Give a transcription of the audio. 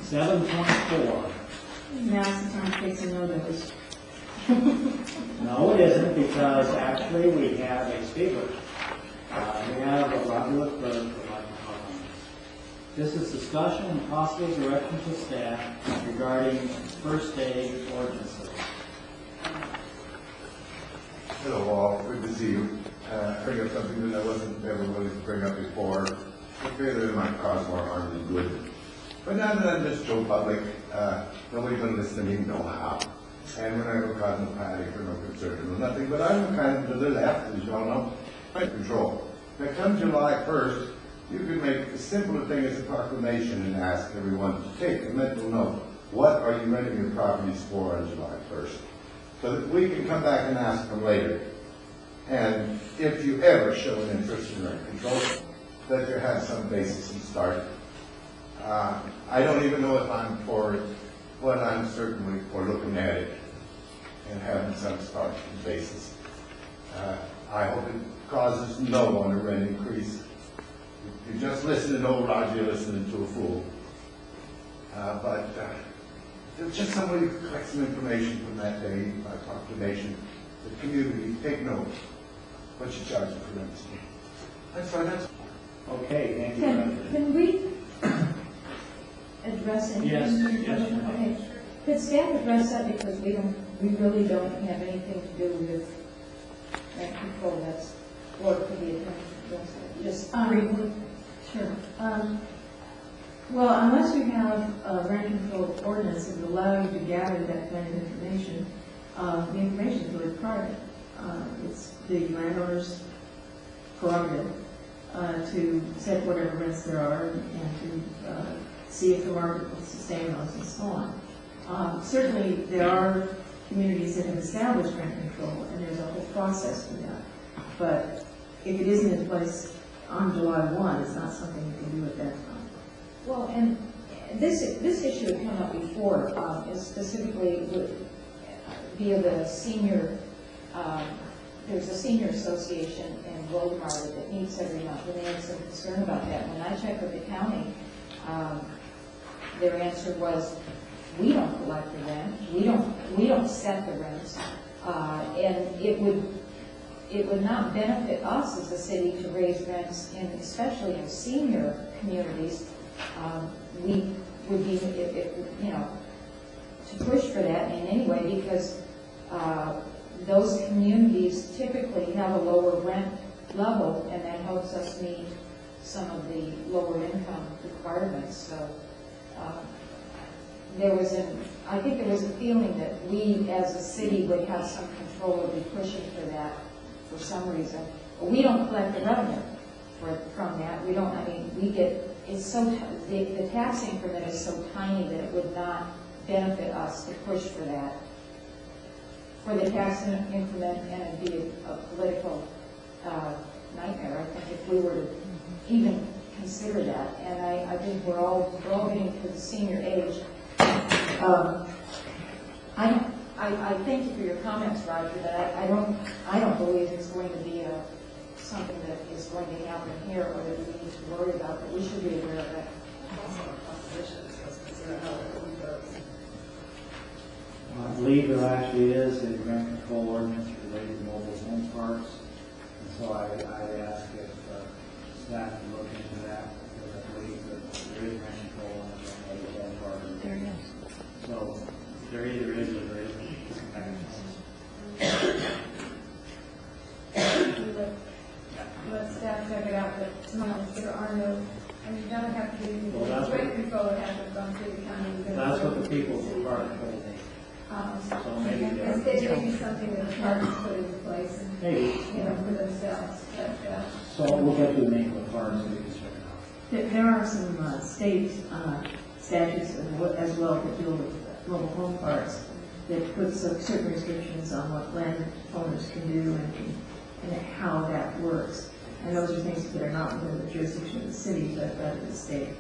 7.4. Now's the time to take some notice. No, it isn't, because actually we have a speaker. We have a Roger Clerk for comments. This is discussion and possible direction to staff regarding first aid ordinances. Hello all, good to see you. Bring up something that I wasn't ever willing to bring up before. I fear that it might cause more harm than good. But now that I'm just Joe Public, nobody's going to listen to me no how. And we're not going to cause no panic or no concern or nothing, but I'm kind of to the left, as you all know, by control. Now come July 1st, you can make a simpler thing as a proclamation and ask everyone to take a mental note. What are you renting your properties for on July 1st? So that we can come back and ask them later. And if you ever show an interest in rent control, that you have some basis in starting. I don't even know if I'm for it, but I'm certainly for looking at it and having some starting basis. I hope it causes no one a rent increase. If you just listen to old Roger, you're listening to a fool. But just somebody to collect some information from that day by proclamation. The community, take note. What you charge for rent. That's fine. That's Okay, thank you, Roger. Can we address anything? Yes. Okay. Could staff address that, because we really don't have anything to do with rent control. That's what could be addressed. Just briefly. Sure. Well, unless you have a rent control ordinance that would allow you to gather that kind of information, the information is really private. It's the landowner's prerogative to set whatever rents there are and to see if the market will sustain those and so on. Certainly, there are communities that have established rent control, and there's a whole process for that. But if it isn't in place on July 1, it's not something you can do at that time. Well, and this issue had come up before, specifically via the senior. There's a senior association in Waldemar that meets every month, and they had some concern about that. When I checked with the county, their answer was, we don't collect the rent, we don't set the rents, and it would not benefit us as a city to raise rents, and especially in senior communities. We would be, to push for that in any way, because those communities typically have a lower rent level, and that helps us meet some of the lower income requirements. So I think there was a feeling that we as a city would have some control or be pushing for that for some reason. But we don't collect the revenue from that. We don't, we get, it's so, the tax increment is so tiny that it would not benefit us to push for that. For the tax increment, and it'd be a political nightmare, I think, if we were to even consider that. And I think we're all getting to the senior age. I thank you for your comments, Roger, but I don't believe it's going to be something that is going to happen here or that we need to worry about, but we should be aware of it. I believe there actually is a rent control ordinance related to mobile home parks, and so I'd ask if staff can look into that, because I believe that there is rent control on the mobile home park. There is. So there either is or there isn't. Let staff check it out, but sometimes there are no, and you don't have to do, Well, that's rent what- control would have to gone through the county. That's what the people require. So maybe It may be something that the parties put into place, Maybe. for themselves, but, So we'll get to the name of the parks so we can check it out. There are some state statutes as well that deal with mobile home parks that put some certain restrictions on what landowners can do and how that works. And those are things that are not within the jurisdiction of the city, but rather the state.